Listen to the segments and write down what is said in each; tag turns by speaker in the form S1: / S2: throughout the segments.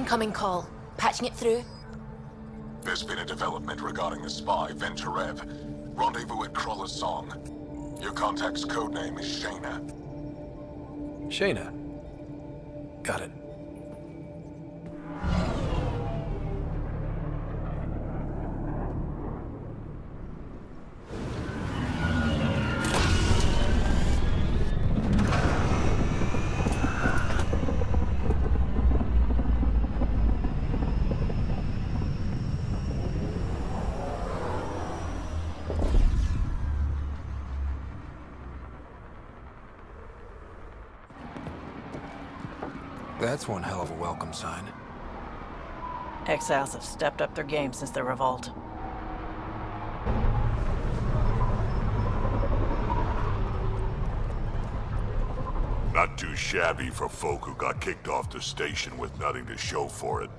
S1: Incoming call. Patching it through.
S2: There's been a development regarding the spy, Venturev. Rendezvous at Crawler's Song. Your contact's codename is Shayna.
S3: Shayna. Got it. That's one hell of a welcome sign.
S4: Exiles have stepped up their game since the revolt.
S5: Not too shabby for folk who got kicked off the station with nothing to show for it.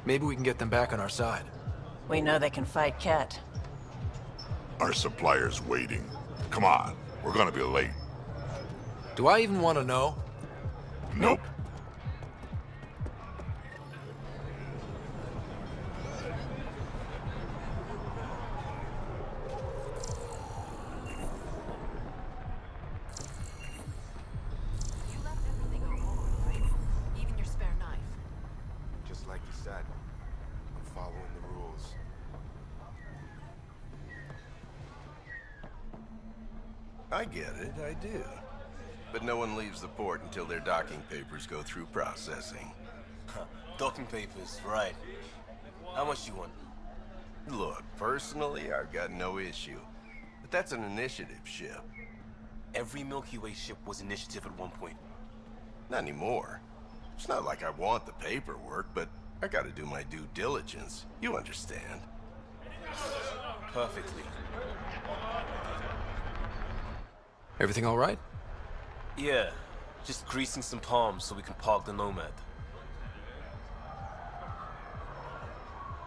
S3: Maybe we can get them back on our side.
S4: We know they can fight Ket.
S5: Our supplier's waiting. Come on, we're gonna be late.
S3: Do I even want to know?
S5: Nope.
S6: You left everything at home, right? Even your spare knife.
S7: Just like you said, I'm following the rules. I get it, I do. But no one leaves the port until their docking papers go through processing.
S8: Docking papers, right. How much you want?
S7: Look, personally, I've got no issue. But that's an initiative ship.
S8: Every Milky Way ship was initiative at one point.
S7: Not anymore. It's not like I want the paperwork, but I gotta do my due diligence. You understand.
S8: Perfectly.
S3: Everything all right?
S8: Yeah, just greasing some palms so we can park the Nomad.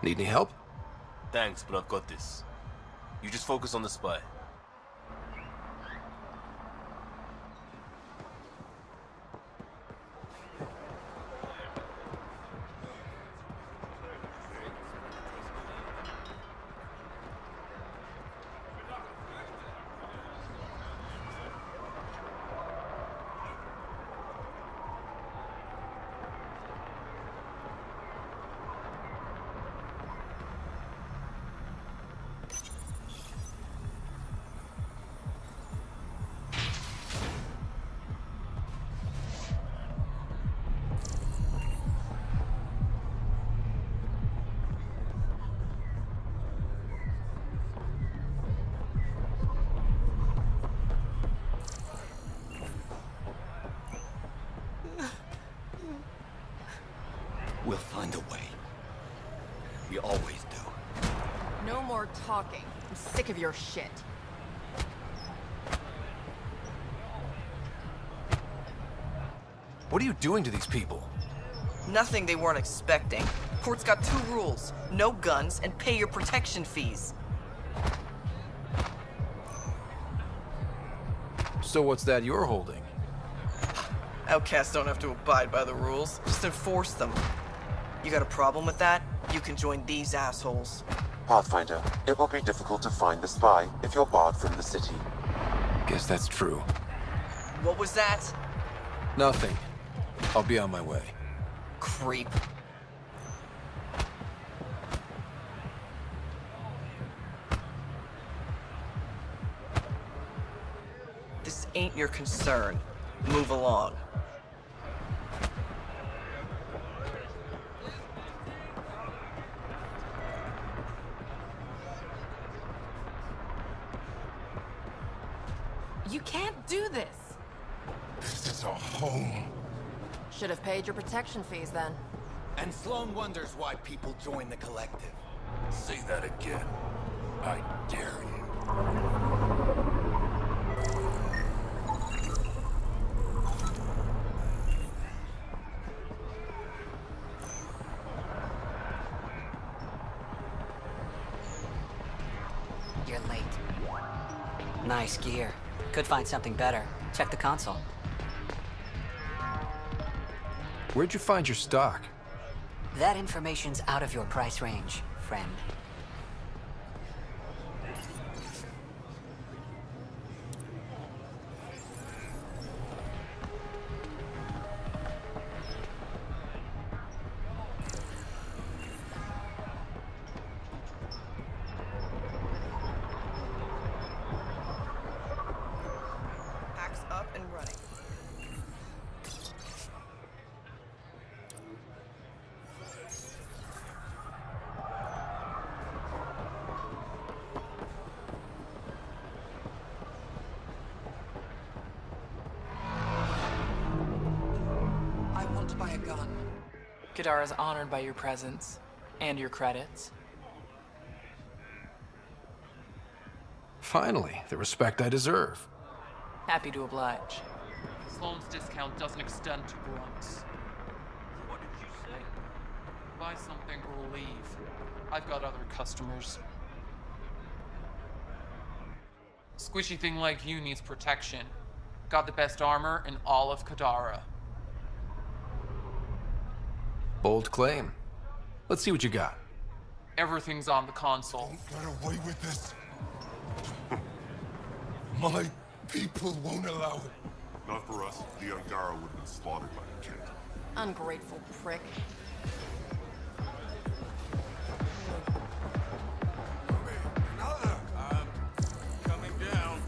S3: Need any help?
S8: Thanks, but I've got this. You just focus on the spy.
S9: We'll find a way. We always do.
S6: No more talking. I'm sick of your shit.
S3: What are you doing to these people?
S10: Nothing they weren't expecting. Port's got 2 rules. No guns and pay your protection fees.
S3: So what's that you're holding?
S10: Outcasts don't have to abide by the rules. Just enforce them. You got a problem with that? You can join these assholes.
S11: Pathfinder, it will be difficult to find the spy if you're barred from the city.
S3: Guess that's true.
S10: What was that?
S3: Nothing. I'll be on my way.
S10: Creep. This ain't your concern. Move along.
S6: You can't do this.
S7: This is our home.
S6: Should have paid your protection fees then.
S9: And Sloan wonders why people join the collective.
S5: Say that again. I dare you.
S12: You're late. Nice gear. Could find something better. Check the console.
S3: Where'd you find your stock?
S1: That information's out of your price range, friend.
S10: Axe up and running.
S12: I want to buy a gun. Kadara is honored by your presence and your credits.
S3: Finally, the respect I deserve.
S12: Happy to oblige. Sloan's discount doesn't extend to grunts.
S8: What did you say?
S12: Buy something or leave. I've got other customers. Squishy thing like you needs protection. Got the best armor in all of Kadara.
S3: Bold claim. Let's see what you got.
S12: Everything's on the console.
S9: Get away with this. My people won't allow it.
S5: Not for us. The Angara would have been slaughtered by the king.
S6: Ungrateful prick.
S9: Coming down.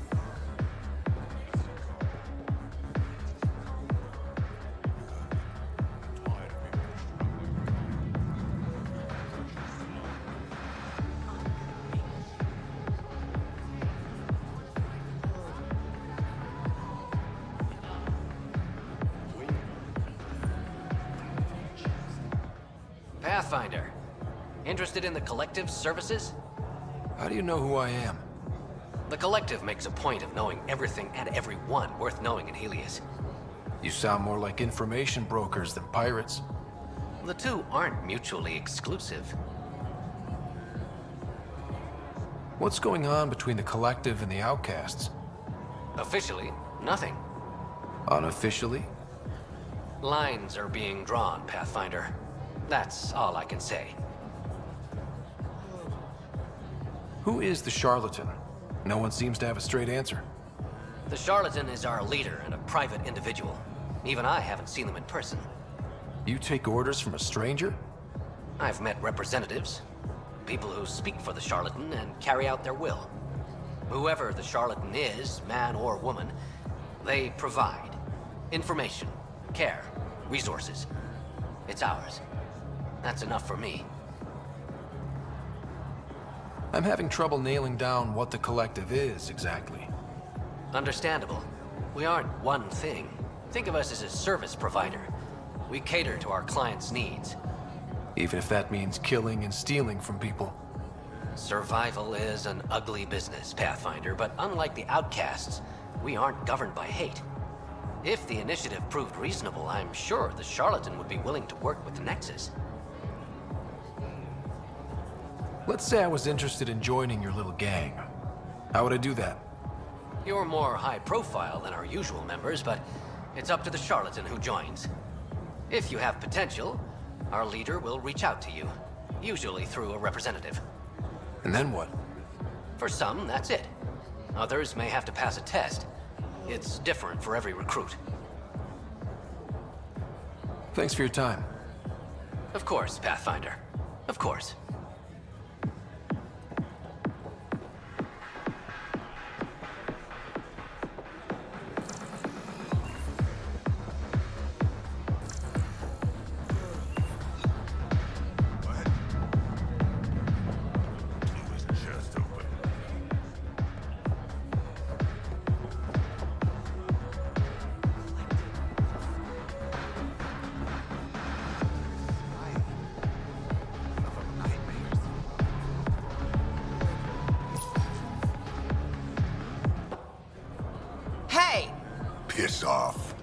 S13: Pathfinder. Interested in the Collective's services?
S3: How do you know who I am?
S13: The Collective makes a point of knowing everything and everyone worth knowing in Helios.
S3: You sound more like information brokers than pirates.
S13: The two aren't mutually exclusive.
S3: What's going on between the Collective and the Outcasts?
S13: Officially, nothing.
S3: Unofficially?
S13: Lines are being drawn, Pathfinder. That's all I can say.
S3: Who is the charlatan? No one seems to have a straight answer.
S13: The charlatan is our leader and a private individual. Even I haven't seen them in person.
S3: You take orders from a stranger?
S13: I've met representatives, people who speak for the charlatan and carry out their will. Whoever the charlatan is, man or woman, they provide information, care, resources. It's ours. That's enough for me.
S3: I'm having trouble nailing down what the Collective is, exactly.
S13: Understandable. We aren't one thing. Think of us as a service provider. We cater to our clients' needs.
S3: Even if that means killing and stealing from people.
S13: Survival is an ugly business, Pathfinder, but unlike the Outcasts, we aren't governed by hate. If the initiative proved reasonable, I'm sure the charlatan would be willing to work with the Nexus.
S3: Let's say I was interested in joining your little gang. How would I do that?
S13: You're more high profile than our usual members, but it's up to the charlatan who joins. If you have potential, our leader will reach out to you, usually through a representative.
S3: And then what?
S13: For some, that's it. Others may have to pass a test. It's different for every recruit.
S3: Thanks for your time.
S13: Of course, Pathfinder. Of course.
S5: Piss off.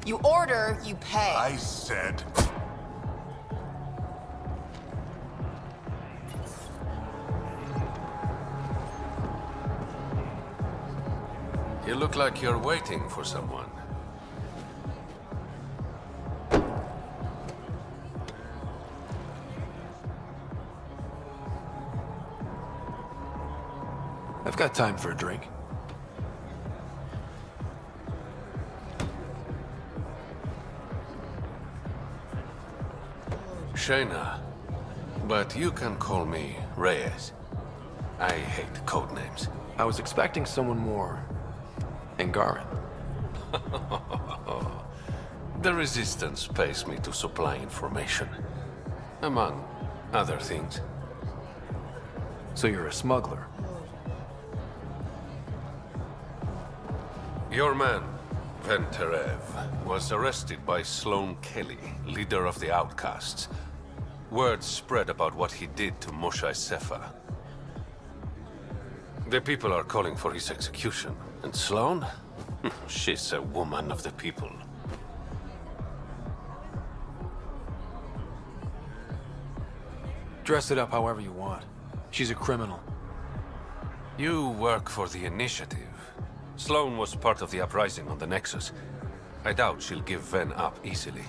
S1: You order, you pay.
S5: I said...
S14: You look like you're waiting for someone.
S3: I've got time for a drink.
S14: Shayna, but you can call me Reyes. I hate code names.
S3: I was expecting someone more Angaran.
S14: The Resistance pays me to supply information, among other things.
S3: So you're a smuggler?
S14: Your man, Venterev, was arrested by Sloane Kelly, leader of the Outcasts. Word spread about what he did to Moshe Sefa. The people are calling for his execution. And Sloane? She's a woman of the people.
S3: Dress it up however you want. She's a criminal.
S14: You work for the Initiative. Sloane was part of the uprising on the Nexus. I doubt she'll give Ven up easily.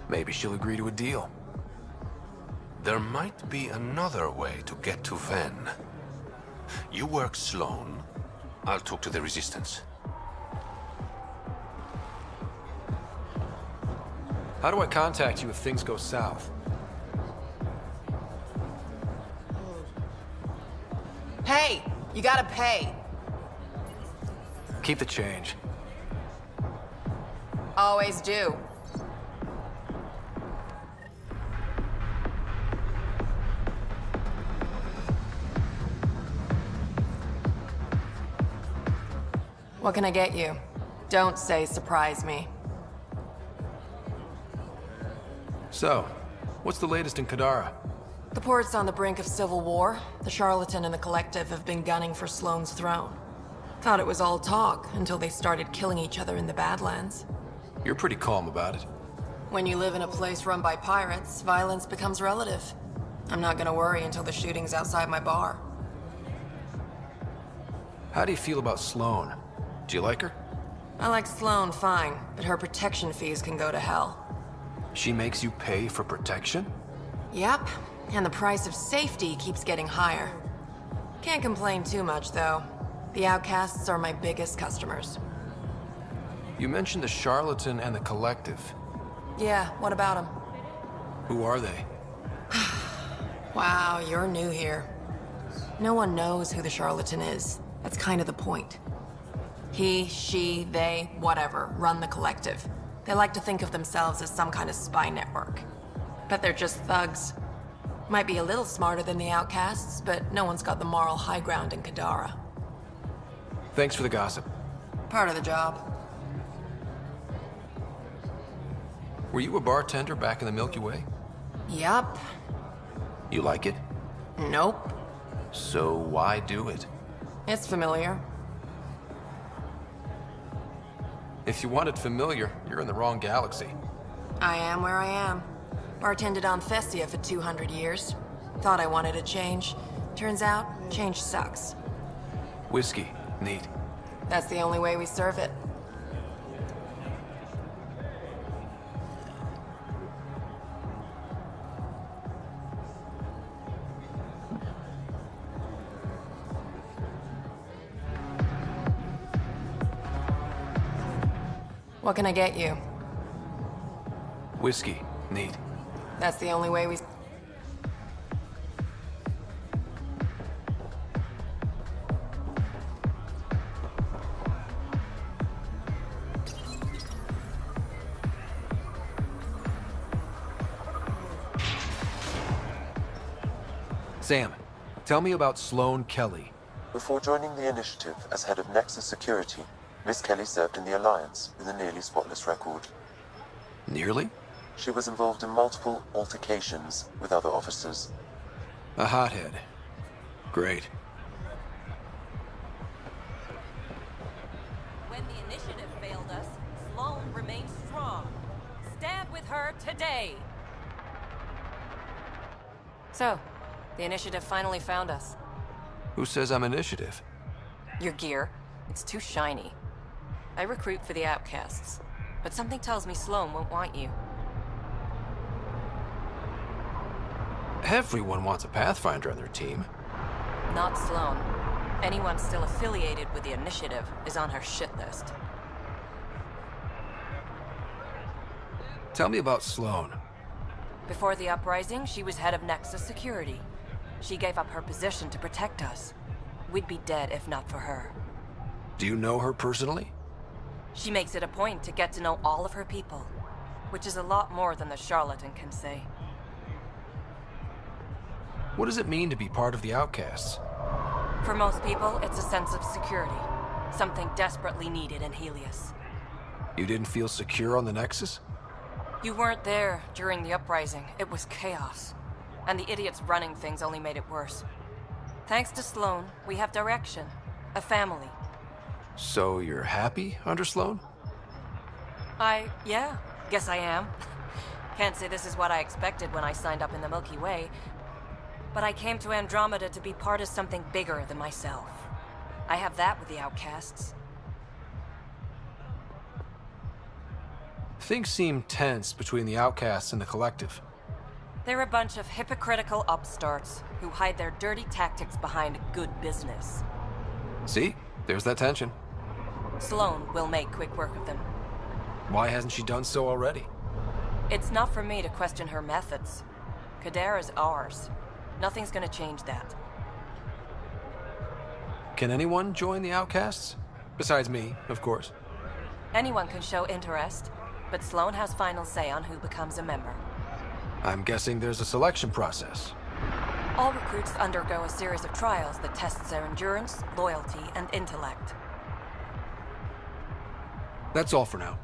S3: Maybe she'll agree to a deal.
S14: There might be another way to get to Ven. You work Sloane. I'll talk to the Resistance.
S3: How do I contact you if things go south?
S10: Hey, you gotta pay.
S3: Keep the change.
S10: Always do. What can I get you? Don't say surprise me.
S3: So, what's the latest in Kadara?
S10: The port's on the brink of civil war. The Charlatan and the Collective have been gunning for Sloane's throne. Thought it was all talk until they started killing each other in the Badlands.
S3: You're pretty calm about it.
S10: When you live in a place run by pirates, violence becomes relative. I'm not gonna worry until the shooting's outside my bar.
S3: How do you feel about Sloane? Do you like her?
S10: I like Sloane fine, but her protection fees can go to hell.
S3: She makes you pay for protection?
S10: Yep, and the price of safety keeps getting higher. Can't complain too much, though. The Outcasts are my biggest customers.
S3: You mentioned the Charlatan and the Collective.
S10: Yeah, what about them?
S3: Who are they?
S10: Wow, you're new here. No one knows who the Charlatan is. That's kind of the point. He, she, they, whatever, run the Collective. They like to think of themselves as some kind of spy network. But they're just thugs. Might be a little smarter than the Outcasts, but no one's got the moral high ground in Kadara.
S3: Thanks for the gossip.
S10: Part of the job.
S3: Were you a bartender back in the Milky Way?
S10: Yup.
S3: You like it?
S10: Nope.
S3: So why do it?
S10: It's familiar.
S3: If you want it familiar, you're in the wrong galaxy.
S10: I am where I am. Bartended on Thessia for 200 years. Thought I wanted a change. Turns out, change sucks.
S3: Whiskey. Neat.
S10: That's the only way we serve it. What can I get you?
S3: Whiskey. Neat.
S10: That's the only way we...
S3: Sam, tell me about Sloane Kelly.
S11: Before joining the Initiative as head of Nexus Security, Miss Kelly served in the Alliance with a nearly spotless record.
S3: Nearly?
S11: She was involved in multiple altercations with other officers.
S3: A hothead. Great.
S6: When the initiative failed us, Sloane remained strong. Stand with her today.
S10: So, the Initiative finally found us.
S3: Who says I'm Initiative?
S10: Your gear. It's too shiny. I recruit for the Outcasts, but something tells me Sloane won't want you.
S3: Everyone wants a Pathfinder on their team.
S6: Not Sloane. Anyone still affiliated with the Initiative is on her shit list.
S3: Tell me about Sloane.
S6: Before the uprising, she was head of Nexus Security. She gave up her position to protect us. We'd be dead if not for her.
S3: Do you know her personally?
S6: She makes it a point to get to know all of her people, which is a lot more than the charlatan can say.
S3: What does it mean to be part of the Outcasts?
S6: For most people, it's a sense of security. Something desperately needed in Helios.
S3: You didn't feel secure on the Nexus?
S6: You weren't there during the uprising. It was chaos. And the idiots running things only made it worse. Thanks to Sloane, we have direction. A family.
S3: So you're happy under Sloane?
S6: Yeah, guess I am. Can't say this is what I expected when I signed up in the Milky Way, but I came to Andromeda to be part of something bigger than myself. I have that with the Outcasts.
S3: Things seem tense between the Outcasts and the Collective.
S6: They're a bunch of hypocritical upstarts who hide their dirty tactics behind good business.
S3: See? There's that tension.
S6: Sloane will make quick work of them.
S3: Why hasn't she done so already?
S6: It's not for me to question her methods. Kadara's ours. Nothing's gonna change that.
S3: Can anyone join the Outcasts? Besides me, of course.
S6: Anyone can show interest, but Sloane has final say on who becomes a member.
S3: I'm guessing there's a selection process.
S6: All recruits undergo a series of trials that tests their endurance, loyalty, and intellect.
S3: That's all for now.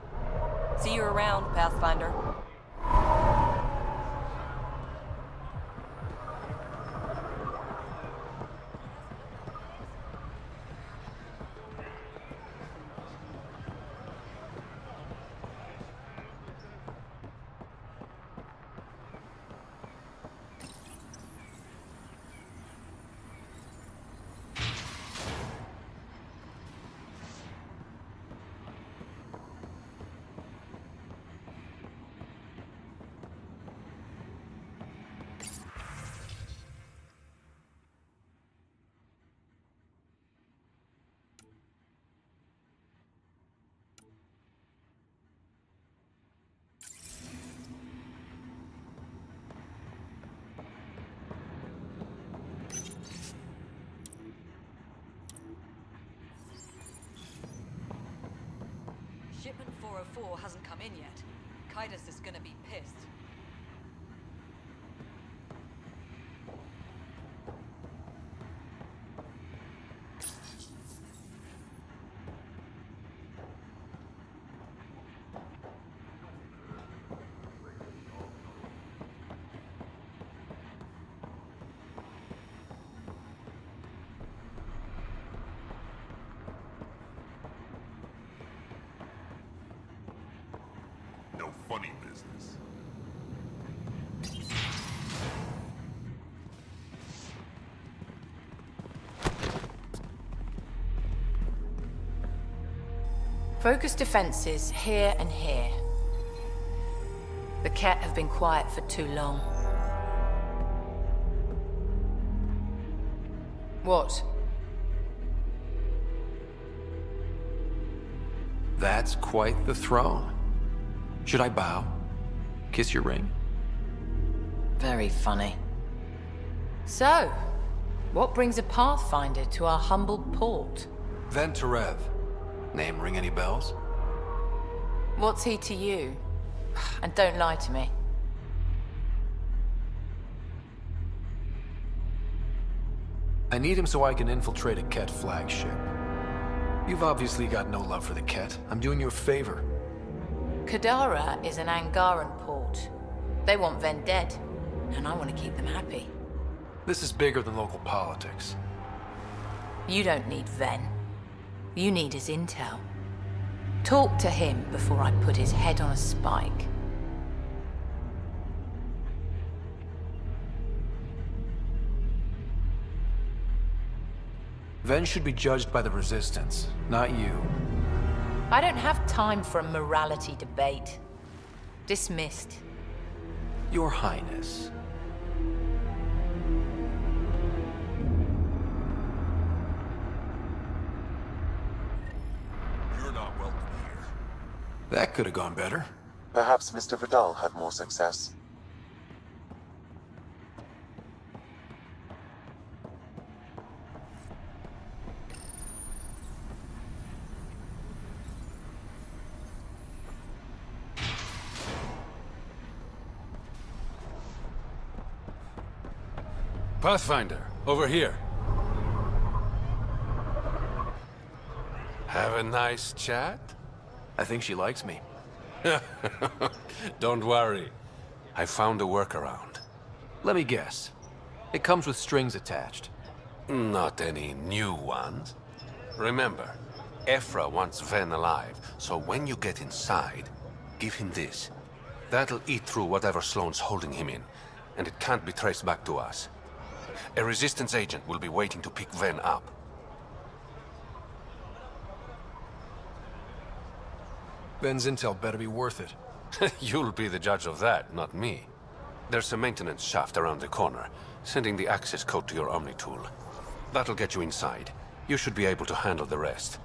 S6: See you around, Pathfinder.
S15: Shipment 404 hasn't come in yet. Kaidos is gonna be pissed.
S5: No funny business.
S16: Focus defenses here and here. The Ket have been quiet for too long. What?
S3: That's quite the throne. Should I bow? Kiss your ring?
S16: Very funny. So, what brings a Pathfinder to our humble port?
S3: Venturev. Name ring any bells?
S16: What's he to you? And don't lie to me.
S3: I need him so I can infiltrate a Ket flagship. You've obviously got no love for the Ket. I'm doing you a favor.
S16: Kadara is an Angaran port. They want Ven dead, and I want to keep them happy.
S3: This is bigger than local politics.
S16: You don't need Ven. You need his intel. Talk to him before I put his head on a spike.
S3: Ven should be judged by the Resistance, not you.
S16: I don't have time for a morality debate. Dismissed.
S3: Your Highness. That could have gone better.
S11: Perhaps Mr. Vidal had more success.
S14: Pathfinder, over here. Have a nice chat?
S3: I think she likes me.
S14: Don't worry. I found a workaround.
S3: Let me guess. It comes with strings attached.
S14: Not any new ones. Remember, Ephra wants Ven alive, so when you get inside, give him this. That'll eat through whatever Sloane's holding him in, and it can't be traced back to us. A Resistance agent will be waiting to pick Ven up.
S3: Ven's intel better be worth it.
S14: You'll be the judge of that, not me. There's a maintenance shaft around the corner, sending the access code to your Omni tool. That'll get you inside. You should be able to handle the rest.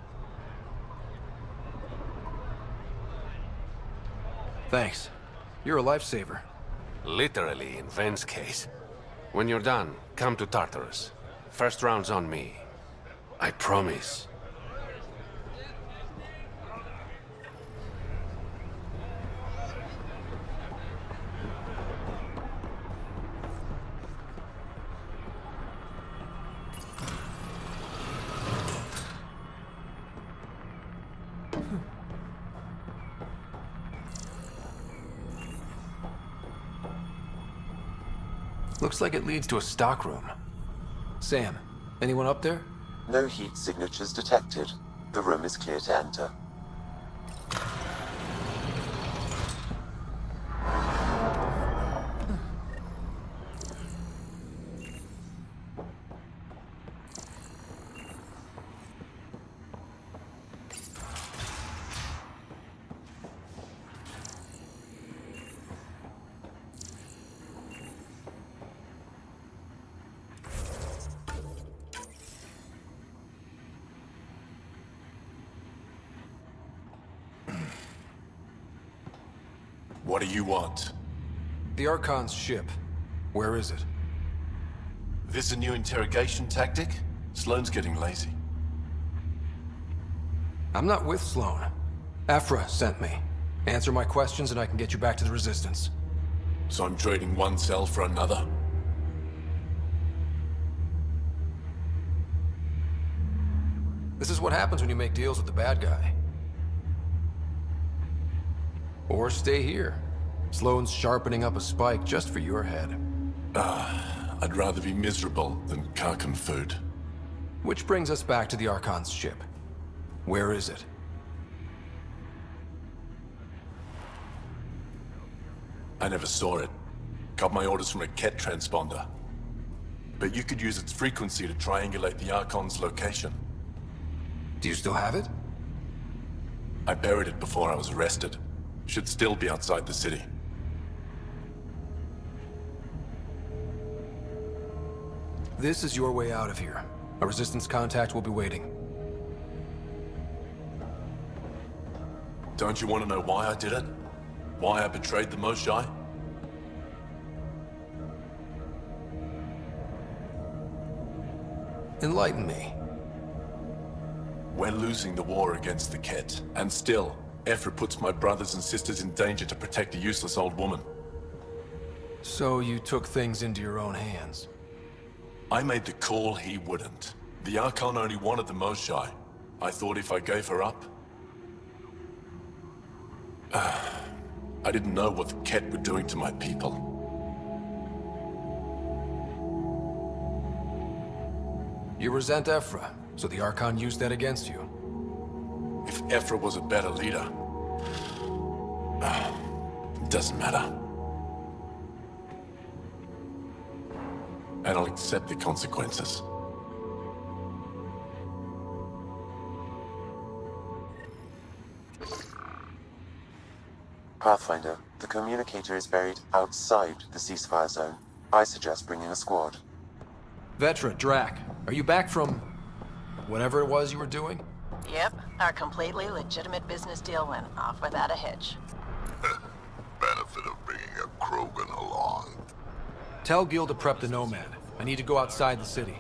S3: Thanks. You're a lifesaver.
S14: Literally, in Ven's case. When you're done, come to Tartarus. First round's on me. I promise.
S3: Looks like it leads to a stockroom. Sam, anyone up there?
S11: No heat signatures detected. The room is clear to enter.
S9: What do you want?
S3: The Archon's ship. Where is it?
S9: This a new interrogation tactic? Sloane's getting lazy.
S3: I'm not with Sloane. Ephra sent me. Answer my questions and I can get you back to the Resistance.
S9: So I'm trading one cell for another?
S3: This is what happens when you make deals with the bad guy. Or stay here. Sloane's sharpening up a spike just for your head.
S9: I'd rather be miserable than Karkan food.
S3: Which brings us back to the Archon's ship. Where is it?
S9: I never saw it. Got my orders from a Ket transponder. But you could use its frequency to triangulate the Archon's location.
S3: Do you still have it?
S9: I buried it before I was arrested. Should still be outside the city.
S3: This is your way out of here. A Resistance contact will be waiting.
S9: Don't you want to know why I did it? Why I betrayed the Moshae?
S3: Enlighten me.
S9: We're losing the war against the Ket, and still, Ephra puts my brothers and sisters in danger to protect a useless old woman.
S3: So you took things into your own hands.
S9: I made the call he wouldn't. The Archon only wanted the Moshae. I thought if I gave her up... I didn't know what the Ket were doing to my people.
S3: You resent Ephra, so the Archon used that against you.
S9: If Ephra was a better leader... it doesn't matter. And I'll accept the consequences.
S11: Pathfinder, the communicator is buried outside the ceasefire zone. I suggest bringing a squad.
S3: Vetra, Drac, are you back from... whatever it was you were doing?
S4: Yep. Our completely legitimate business deal went off without a hitch.
S5: Benefit of bringing a Krogan along.
S3: Tell Gil to prep the Nomad. I need to go outside the city.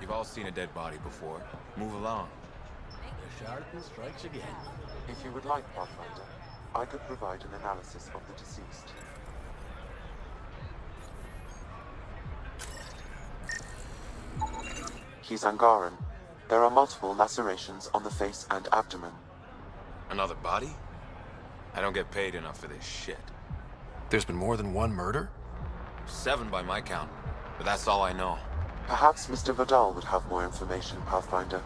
S17: You've all seen a dead body before. Move along.
S11: The charlatan strikes again. If you would like, Pathfinder, I could provide an analysis of the deceased. He's Angaran. There are multiple lacerations on the face and abdomen.
S17: Another body? I don't get paid enough for this shit.
S3: There's been more than one murder?
S17: 7 by my count, but that's all I know.
S11: Perhaps Mr. Vidal would have more information, Pathfinder.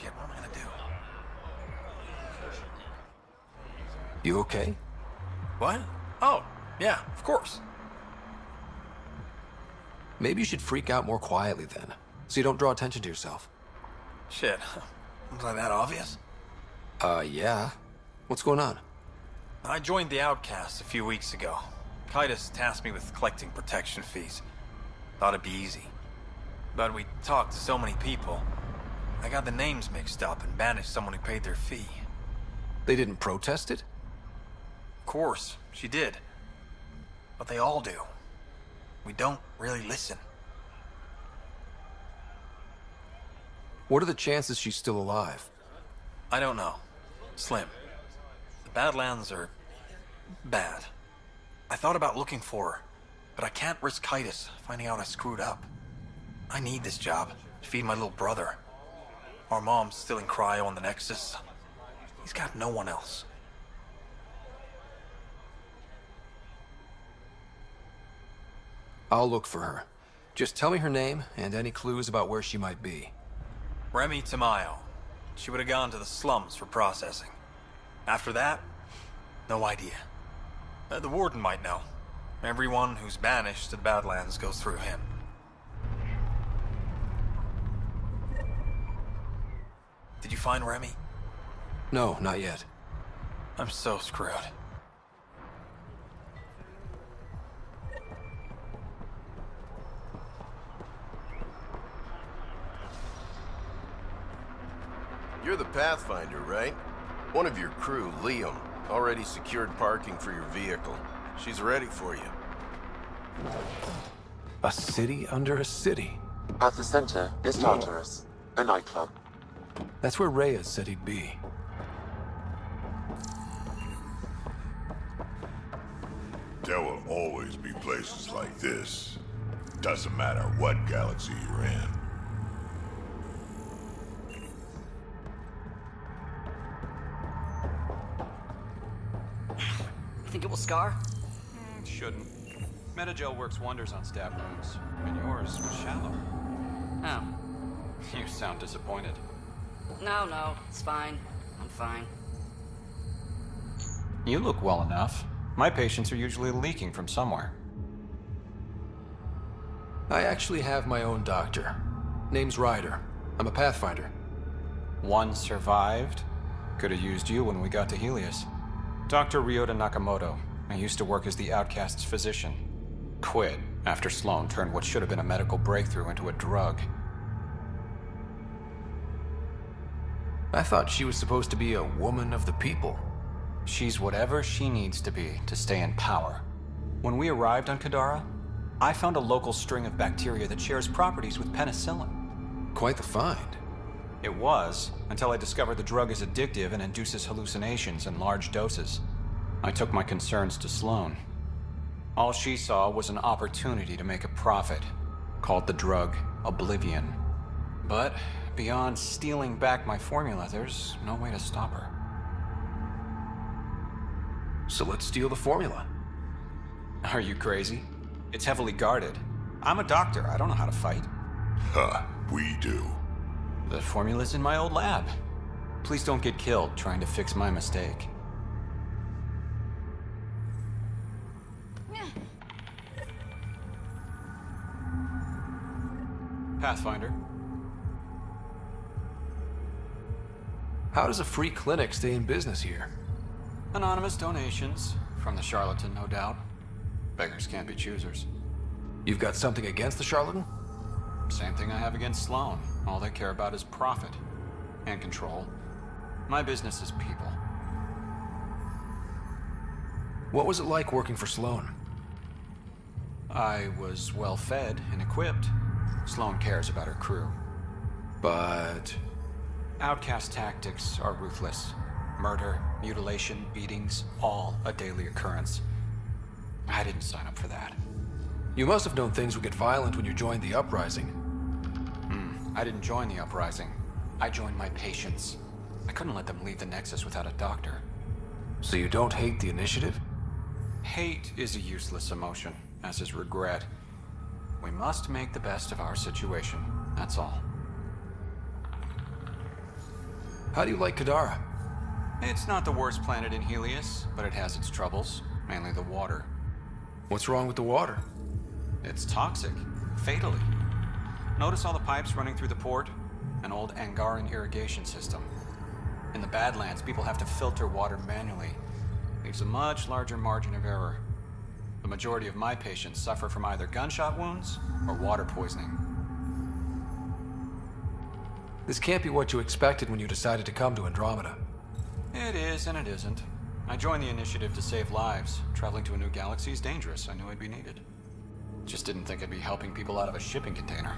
S17: Shit, what am I gonna do?
S3: You okay?
S18: What? Oh, yeah, of course.
S3: Maybe you should freak out more quietly then, so you don't draw attention to yourself.
S18: Shit. Was I that obvious?
S3: Yeah. What's going on?
S18: I joined the Outcasts a few weeks ago. Titus tasked me with collecting protection fees. Thought it'd be easy. But we talked to so many people. I got the names mixed up and banished someone who paid their fee.
S3: They didn't protest it?
S18: Of course, she did. But they all do. We don't really listen.
S3: What are the chances she's still alive?
S18: I don't know. Slim. The Badlands are bad. I thought about looking for her, but I can't risk Titus finding out I screwed up. I need this job to feed my little brother. Our mom's still in cryo on the Nexus. He's got no one else.
S3: I'll look for her. Just tell me her name and any clues about where she might be.
S18: Remy Tamayo. She would have gone to the slums for processing. After that, no idea. The warden might know. Everyone who's banished to the Badlands goes through him. Did you find Remy?
S3: No, not yet.
S18: I'm so screwed.
S7: You're the Pathfinder, right? One of your crew, Liam, already secured parking for your vehicle. She's ready for you.
S3: A city under a city.
S11: At the center is Tartarus, a nightclub.
S3: That's where Reyes said he'd be.
S5: There will always be places like this. Doesn't matter what galaxy you're in.
S19: Think it will scar?
S20: It shouldn't. Metagel works wonders on stab wounds, and yours was shallow.
S19: Oh.
S20: You sound disappointed.
S19: No, it's fine. I'm fine.
S20: You look well enough. My patients are usually leaking from somewhere.
S3: I actually have my own doctor. Name's Ryder. I'm a Pathfinder.
S20: One survived. Could have used you when we got to Helios. Dr. Ryota Nakamoto. I used to work as the Outcast's physician. Quit after Sloan turned what should have been a medical breakthrough into a drug.
S3: I thought she was supposed to be a woman of the people.
S20: She's whatever she needs to be to stay in power. When we arrived on Kadara, I found a local string of bacteria that shares properties with penicillin.
S3: Quite the find.
S20: It was, until I discovered the drug is addictive and induces hallucinations in large doses. I took my concerns to Sloan. All she saw was an opportunity to make a profit, called the drug Oblivion. But beyond stealing back my formula, there's no way to stop her.
S3: So let's steal the formula.
S20: Are you crazy? It's heavily guarded. I'm a doctor. I don't know how to fight.
S5: Huh, we do.
S20: The formula's in my old lab. Please don't get killed trying to fix my mistake. Pathfinder.
S3: How does a free clinic stay in business here?
S20: Anonymous donations. From the charlatan, no doubt. Beggars can't be choosers.
S3: You've got something against the charlatan?
S20: Same thing I have against Sloan. All they care about is profit. And control. My business is people.
S3: What was it like working for Sloan?
S20: I was well fed and equipped. Sloan cares about her crew.
S3: But...
S20: Outcast tactics are ruthless. Murder, mutilation, beatings, all a daily occurrence. I didn't sign up for that.
S3: You must have known things would get violent when you joined the uprising.
S20: I didn't join the uprising. I joined my patients. I couldn't let them leave the Nexus without a doctor.
S3: So you don't hate the Initiative?
S20: Hate is a useless emotion, as is regret. We must make the best of our situation, that's all.
S3: How do you like Kadara?
S20: It's not the worst planet in Helios, but it has its troubles, mainly the water.
S3: What's wrong with the water?
S20: It's toxic, fatally. Notice all the pipes running through the port? An old Angaran irrigation system. In the Badlands, people have to filter water manually. Leaves a much larger margin of error. The majority of my patients suffer from either gunshot wounds or water poisoning.
S3: This can't be what you expected when you decided to come to Andromeda.
S20: It is and it isn't. I joined the initiative to save lives. Traveling to a new galaxy is dangerous. I knew I'd be needed. Just didn't think I'd be helping people out of a shipping container.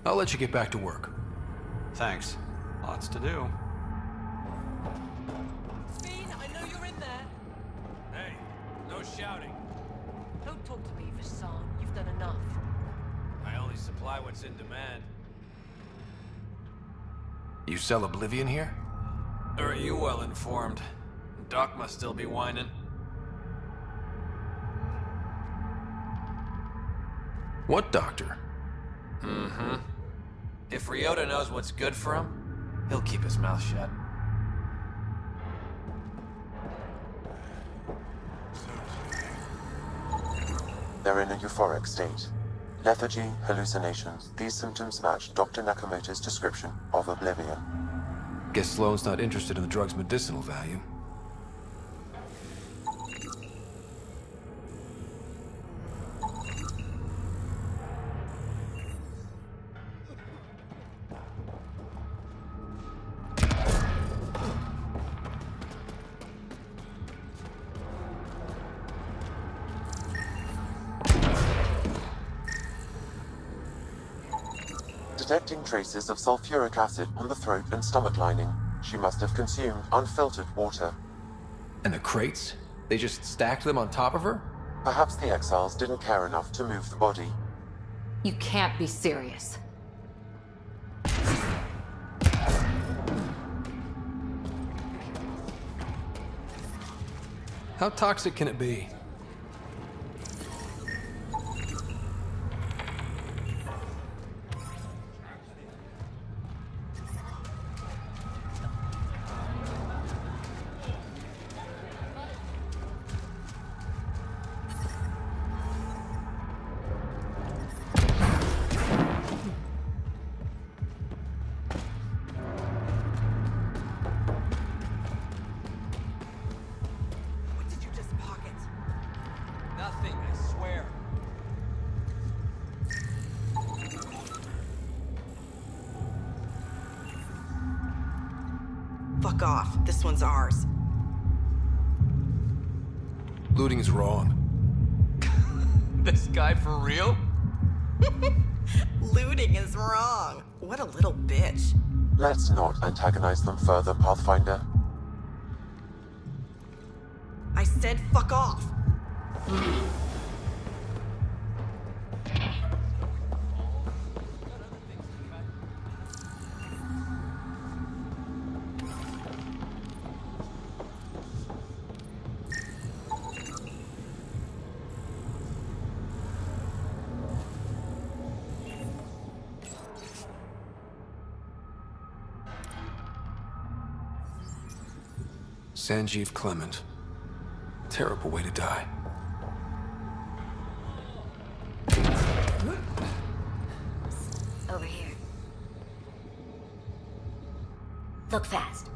S3: I'll let you get back to work.
S20: Thanks. Lots to do.
S6: Bean, I know you're in there.
S8: Hey, no shouting.
S6: Don't talk to me, Vassan. You've done enough.
S8: I only supply what's in demand.
S3: You sell Oblivion here?
S18: Or are you well informed? Doc must still be whining.
S3: What doctor?
S18: Mm-hmm. If Ryota knows what's good for him, he'll keep his mouth shut.
S11: They're in a euphoric state. Lethargy, hallucinations, these symptoms match Dr. Nakamoto's description of Oblivion.
S3: Guess Sloan's not interested in the drug's medicinal value.
S11: Detecting traces of sulfuric acid on the throat and stomach lining. She must have consumed unfiltered water.
S3: And the crates? They just stacked them on top of her?
S11: Perhaps the exiles didn't care enough to move the body.
S16: You can't be serious.
S3: How toxic can it be?
S21: Fuck off. This one's ours.
S3: Looting is wrong.
S18: This guy for real?
S21: Looting is wrong. What a little bitch.
S11: Let's not antagonize them further, Pathfinder.
S21: I said fuck off.
S3: Sanjeev Clement. Terrible way to die.
S2: Over here. Look fast.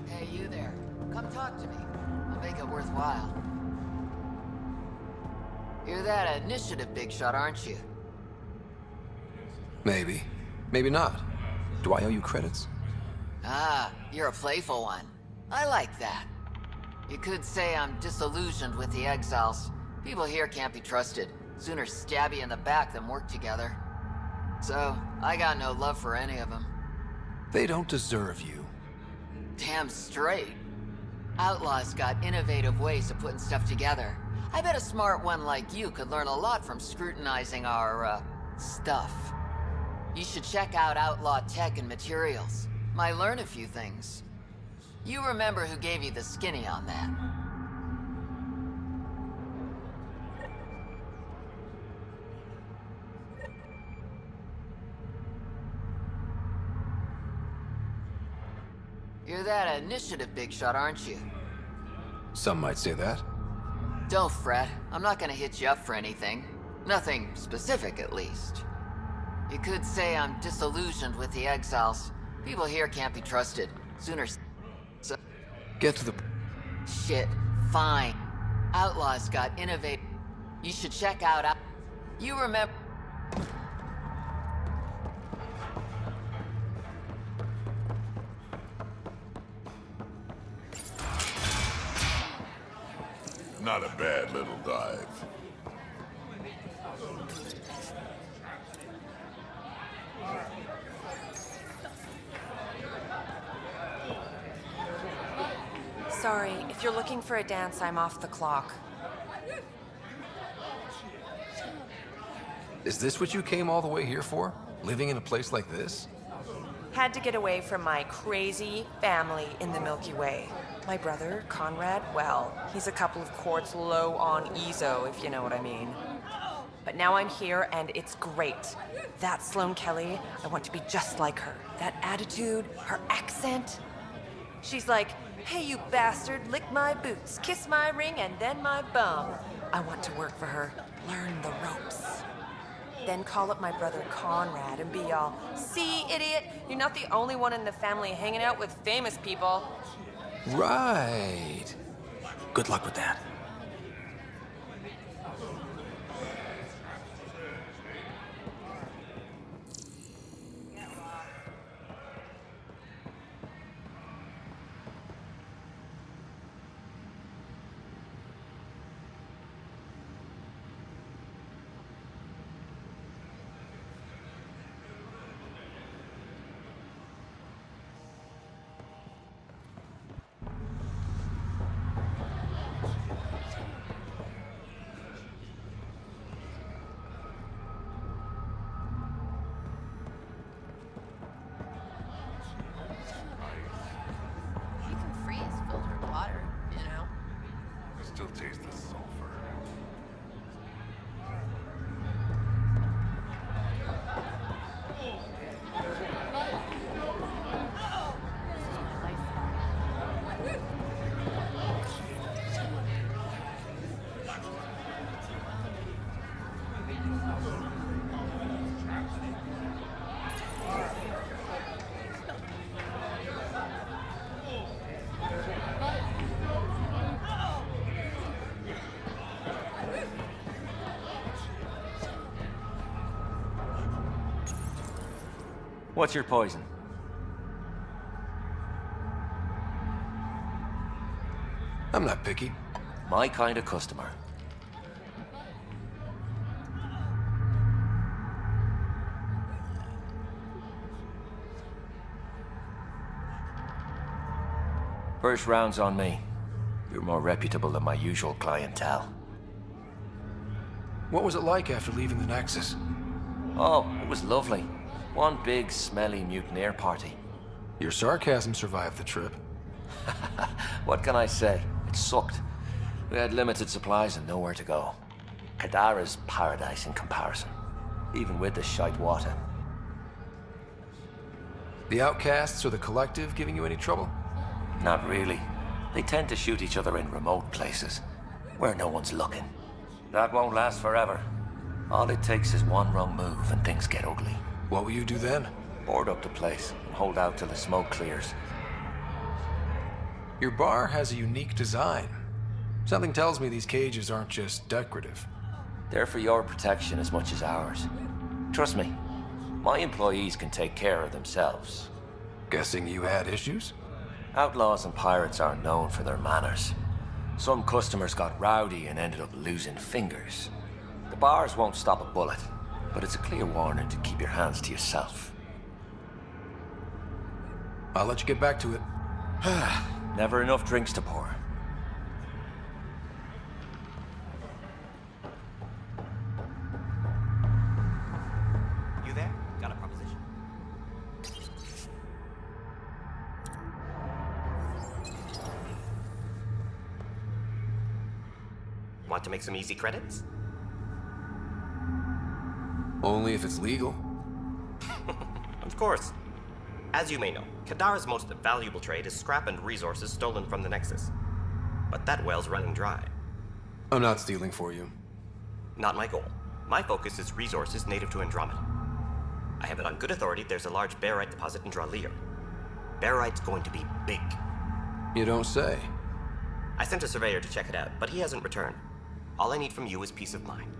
S1: Hey, you there. Come talk to me. I'll make it worthwhile. You're that initiative big shot, aren't you?
S3: Maybe. Maybe not. Do I owe you credits?
S1: Ah, you're a playful one. I like that. You could say I'm disillusioned with the exiles. People here can't be trusted. Sooner stab you in the back than work together. So, I got no love for any of them.
S3: They don't deserve you.
S1: Damn straight. Outlaws got innovative ways of putting stuff together. I bet a smart one like you could learn a lot from scrutinizing our, stuff. You should check out Outlaw Tech and Materials. Might learn a few things. You remember who gave you the skinny on that. You're that initiative big shot, aren't you?
S3: Some might say that.
S1: Don't fret. I'm not gonna hit you up for anything. Nothing specific, at least. You could say I'm disillusioned with the exiles. People here can't be trusted. Sooner... So...
S3: Get to the...
S1: Shit. Fine. Outlaws got innovative... You should check out... You remember...
S5: Not a bad little dive.
S6: Sorry, if you're looking for a dance, I'm off the clock.
S3: Is this what you came all the way here for? Living in a place like this?
S6: Had to get away from my crazy family in the Milky Way. My brother, Conrad, well, he's a couple of quarts low on EZO, if you know what I mean. But now I'm here, and it's great. That Sloane Kelly, I want to be just like her. That attitude, her accent. She's like, hey, you bastard, lick my boots, kiss my ring, and then my bum. I want to work for her, learn the ropes. Then call up my brother Conrad and be all, see, idiot, you're not the only one in the family hanging out with famous people.
S3: Right.
S18: Good luck with that.
S14: Still taste the sulfur.
S12: What's your poison?
S3: I'm not picky.
S12: My kind of customer. First round's on me. You're more reputable than my usual clientele.
S3: What was it like after leaving the Nexus?
S12: Oh, it was lovely. One big, smelly mutineer party.
S3: Your sarcasm survived the trip.
S12: What can I say? It sucked. We had limited supplies and nowhere to go. Kadare's paradise in comparison, even with the shite water.
S3: The outcasts or the collective giving you any trouble?
S12: Not really. They tend to shoot each other in remote places, where no one's looking. That won't last forever. All it takes is one wrong move and things get ugly.
S3: What will you do then?
S12: Board up the place and hold out till the smoke clears.
S3: Your bar has a unique design. Something tells me these cages aren't just decorative.
S12: They're for your protection as much as ours. Trust me, my employees can take care of themselves.
S3: Guessing you had issues?
S12: Outlaws and pirates aren't known for their manners. Some customers got rowdy and ended up losing fingers. The bars won't stop a bullet, but it's a clear warning to keep your hands to yourself.
S3: I'll let you get back to it.
S12: Never enough drinks to pour.
S22: You there? Got a proposition. Want to make some easy credits?
S3: Only if it's legal.
S22: Of course. As you may know, Kadare's most valuable trade is scrap and resources stolen from the Nexus. But that well's running dry.
S3: I'm not stealing for you.
S22: Not my goal. My focus is resources native to Andromeda. I have it on good authority there's a large barite deposit in Dralier. Barite's going to be big.
S3: You don't say.
S22: I sent a surveyor to check it out, but he hasn't returned. All I need from you is peace of mind.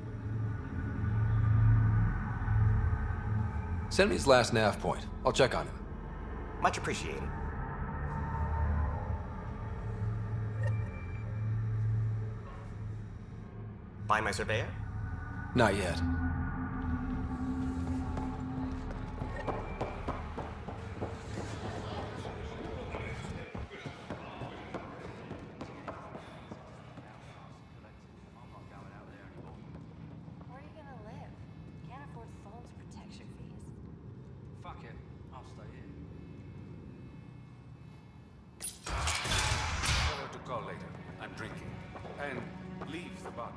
S3: Send me his last nav point. I'll check on him.
S22: Much appreciated. Buy my surveyor?
S3: Not yet.
S15: Where are you gonna live? Can't afford phones or protection fees.
S23: Fuck it. I'll stay here.
S14: Tell her to call later. I'm drinking. And leave the bar.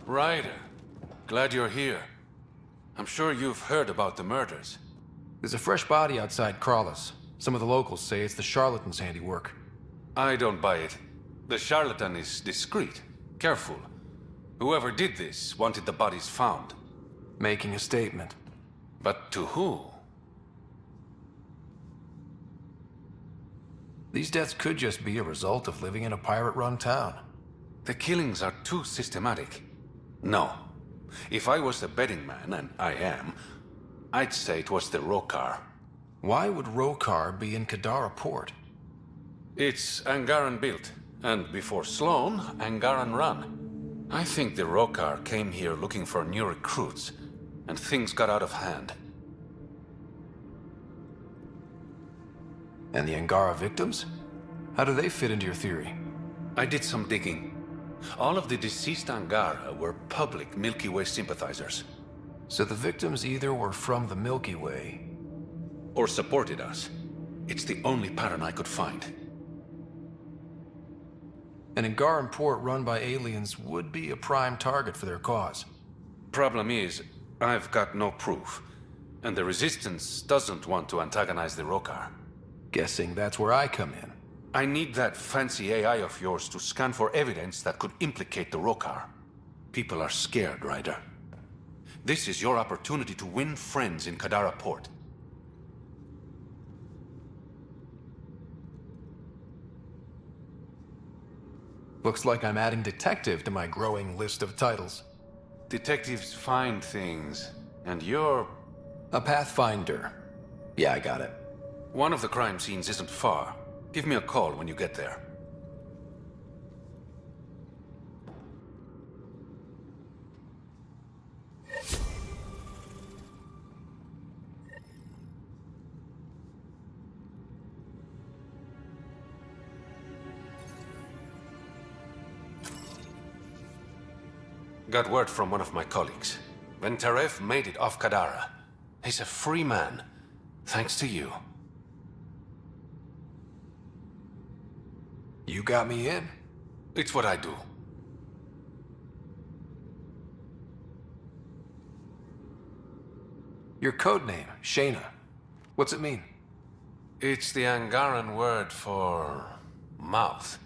S14: Ryder, glad you're here. I'm sure you've heard about the murders.
S3: There's a fresh body outside Crawlers. Some of the locals say it's the charlatan's handiwork.
S14: I don't buy it. The charlatan is discreet, careful. Whoever did this wanted the bodies found.
S3: Making a statement.
S14: But to who?
S3: These deaths could just be a result of living in a pirate-run town.
S14: The killings are too systematic. No. If I was the betting man, and I am, I'd say it was the Rokar.
S3: Why would Rokar be in Kadara port?
S14: It's Angaran built, and before Sloan, Angaran run. I think the Rokar came here looking for new recruits, and things got out of hand.
S3: And the Angara victims? How do they fit into your theory?
S14: I did some digging. All of the deceased Angara were public Milky Way sympathizers.
S3: So the victims either were from the Milky Way...
S14: or supported us. It's the only pattern I could find.
S3: An Angaran port run by aliens would be a prime target for their cause.
S14: Problem is, I've got no proof. And the Resistance doesn't want to antagonize the Rokar.
S3: Guessing that's where I come in.
S14: I need that fancy AI of yours to scan for evidence that could implicate the Rokar. People are scared, Ryder. This is your opportunity to win friends in Kadara Port.
S3: Looks like I'm adding detective to my growing list of titles.
S14: Detectives find things, and you're...
S3: A pathfinder. Yeah, I got it.
S14: One of the crime scenes isn't far. Give me a call when you get there. Got word from one of my colleagues. Ventaref made it off Kadara. He's a free man, thanks to you.
S3: You got me in.
S14: It's what I do.
S3: Your code name, Shayna. What's it mean?
S14: It's the Angaran word for... mouth.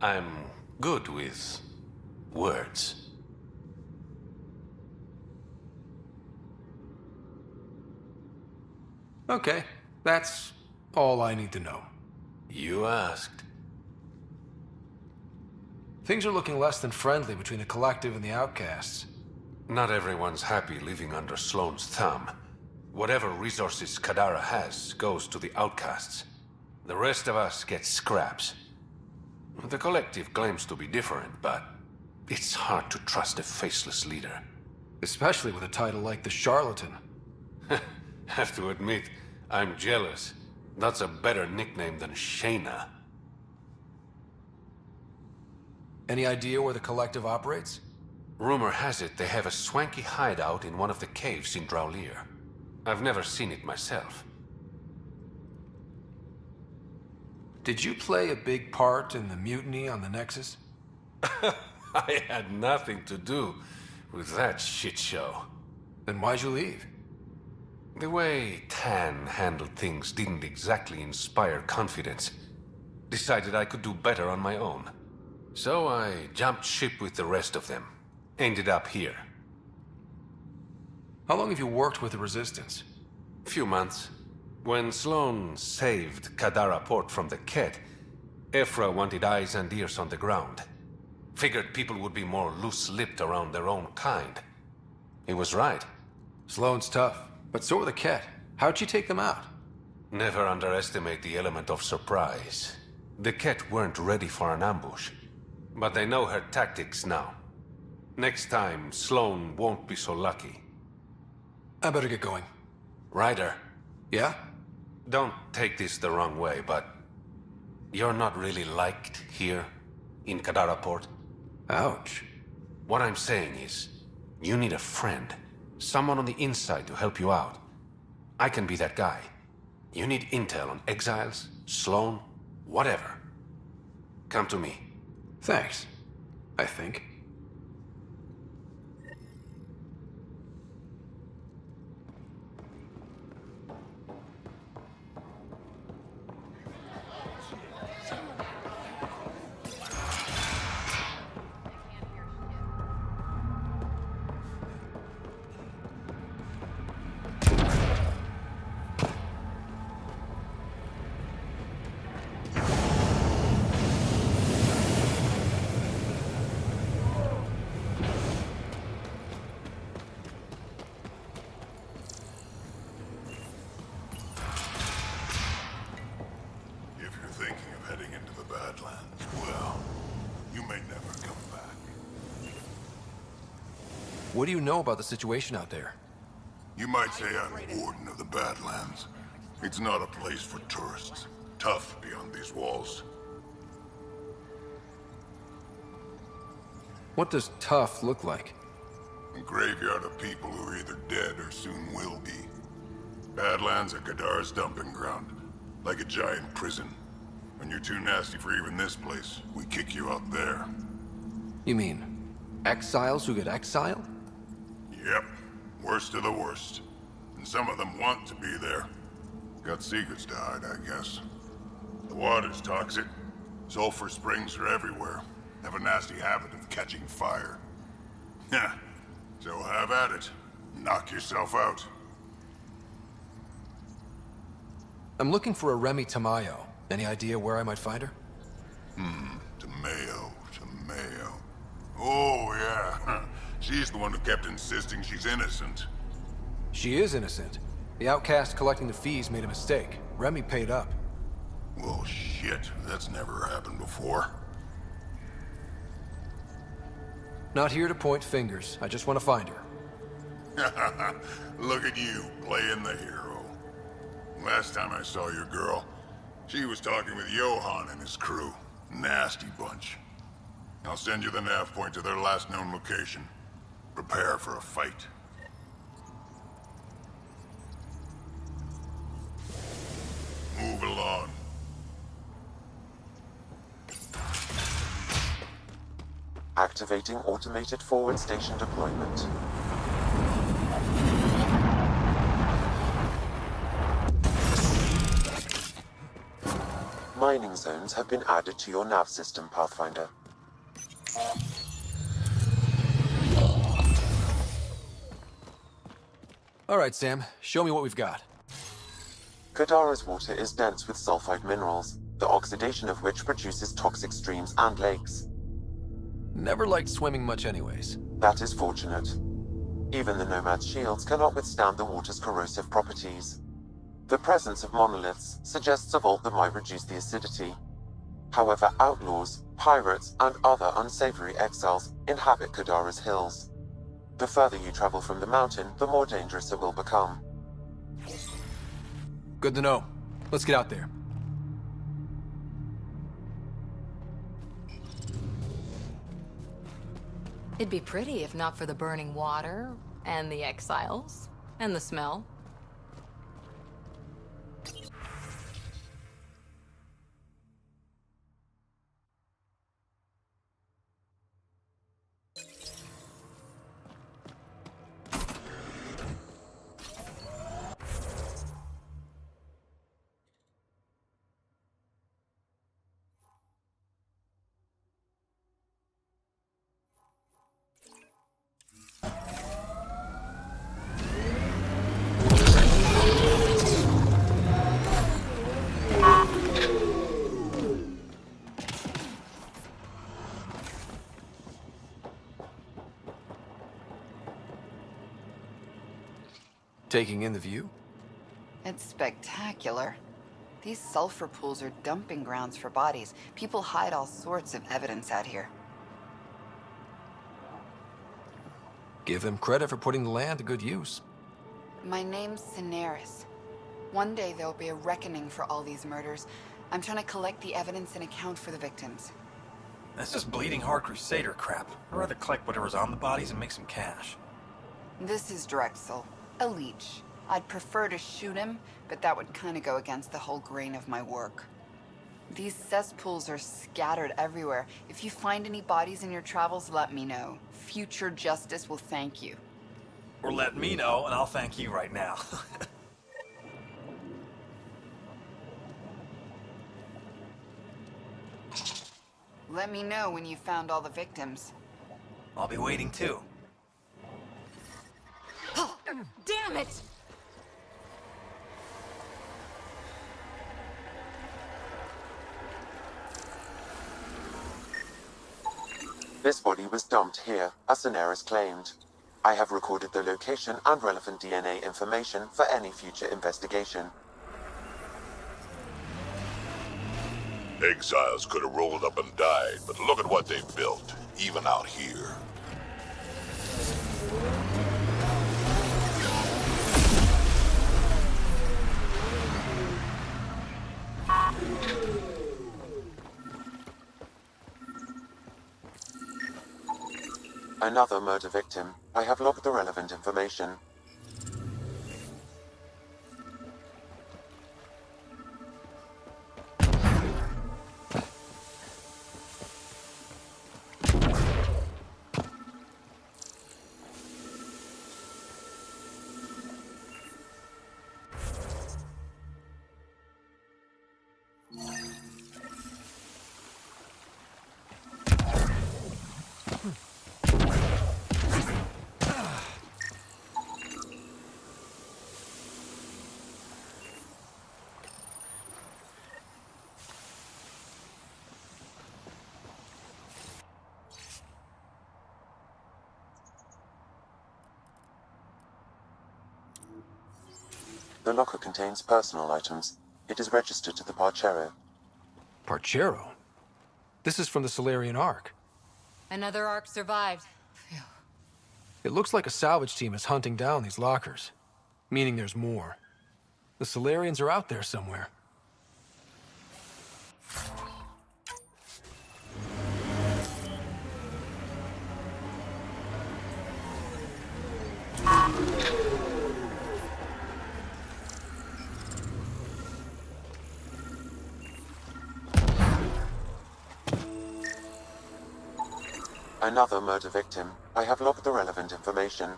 S14: I'm good with... words.
S3: Okay, that's all I need to know.
S14: You asked.
S3: Things are looking less than friendly between the Collective and the Outcasts.
S14: Not everyone's happy living under Sloane's thumb. Whatever resources Kadara has goes to the Outcasts. The rest of us get scraps. The Collective claims to be different, but it's hard to trust a faceless leader.
S3: Especially with a title like the Charlatan.
S14: Have to admit, I'm jealous. That's a better nickname than Shayna.
S3: Any idea where the Collective operates?
S14: Rumor has it they have a swanky hideout in one of the caves in Draulir. I've never seen it myself.
S3: Did you play a big part in the mutiny on the Nexus?
S14: I had nothing to do with that shit show.
S3: Then why'd you leave?
S14: The way Tan handled things didn't exactly inspire confidence. Decided I could do better on my own. So I jumped ship with the rest of them. Ended up here.
S3: How long have you worked with the Resistance?
S14: Few months. When Sloane saved Kadara Port from the Ket, Ephra wanted eyes and ears on the ground. Figured people would be more loose-lipped around their own kind. He was right.
S3: Sloane's tough, but so were the Ket. How'd you take them out?
S14: Never underestimate the element of surprise. The Ket weren't ready for an ambush. But they know her tactics now. Next time, Sloane won't be so lucky.
S3: I better get going.
S14: Ryder.
S3: Yeah?
S14: Don't take this the wrong way, but... you're not really liked here, in Kadara Port.
S3: Ouch.
S14: What I'm saying is, you need a friend. Someone on the inside to help you out. I can be that guy. You need intel on exiles, Sloane, whatever. Come to me.
S3: Thanks. I think. What do you know about the situation out there?
S5: You might say I'm Warden of the Badlands. It's not a place for tourists. Tough beyond these walls.
S3: What does tough look like?
S5: A graveyard of people who are either dead or soon will be. Badlands are Kadara's dumping ground. Like a giant prison. When you're too nasty for even this place, we kick you out there.
S3: You mean exiles who get exiled?
S5: Yep. Worst of the worst. And some of them want to be there. Got secrets to hide, I guess. The water's toxic. Sulfur springs are everywhere. Have a nasty habit of catching fire. Yeah, so have at it. Knock yourself out.
S3: I'm looking for a Remy Tamayo. Any idea where I might find her?
S5: Tamayo. Oh, yeah. She's the one who kept insisting she's innocent.
S3: She is innocent. The outcast collecting the fees made a mistake. Remy paid up.
S5: Well, shit. That's never happened before.
S3: Not here to point fingers. I just want to find her.
S5: Look at you, playing the hero. Last time I saw your girl, she was talking with Johan and his crew. Nasty bunch. I'll send you the nav point to their last known location. Prepare for a fight. Move along.
S11: Activating automated forward station deployment. Mining zones have been added to your nav system, Pathfinder.
S3: All right, Sam. Show me what we've got.
S11: Kadara's water is dense with sulfide minerals, the oxidation of which produces toxic streams and lakes.
S3: Never liked swimming much anyways.
S11: That is fortunate. Even the Nomad's shields cannot withstand the water's corrosive properties. The presence of monoliths suggests a vault that might reduce the acidity. However, outlaws, pirates, and other unsavory exiles inhabit Kadara's hills. The further you travel from the mountain, the more dangerous it will become.
S3: Good to know. Let's get out there.
S16: It'd be pretty if not for the burning water, and the exiles, and the smell.
S3: Taking in the view?
S9: It's spectacular. These sulfur pools are dumping grounds for bodies. People hide all sorts of evidence out here.
S3: Give him credit for putting the land to good use.
S9: My name's Cineris. One day there'll be a reckoning for all these murders. I'm trying to collect the evidence and account for the victims.
S18: That's just bleeding heart crusader crap. I'd rather collect whatever's on the bodies and make some cash.
S9: This is Drexel, a leech. I'd prefer to shoot him, but that would kind of go against the whole grain of my work. These cesspools are scattered everywhere. If you find any bodies in your travels, let me know. Future justice will thank you.
S18: Or let me know, and I'll thank you right now.
S9: Let me know when you found all the victims.
S18: I'll be waiting too.
S16: Oh, damn it!
S11: This body was dumped here, as Cineris claimed. I have recorded the location and relevant DNA information for any future investigation.
S5: Exiles could have rolled up and died, but look at what they built, even out here.
S11: Another murder victim. I have logged the relevant information. The locker contains personal items. It is registered to the Parchero.
S3: Parchero? This is from the Solarian Ark.
S16: Another Ark survived. Phew.
S3: It looks like a salvage team is hunting down these lockers, meaning there's more. The Solarians are out there somewhere.
S11: Another murder victim. I have logged the relevant information.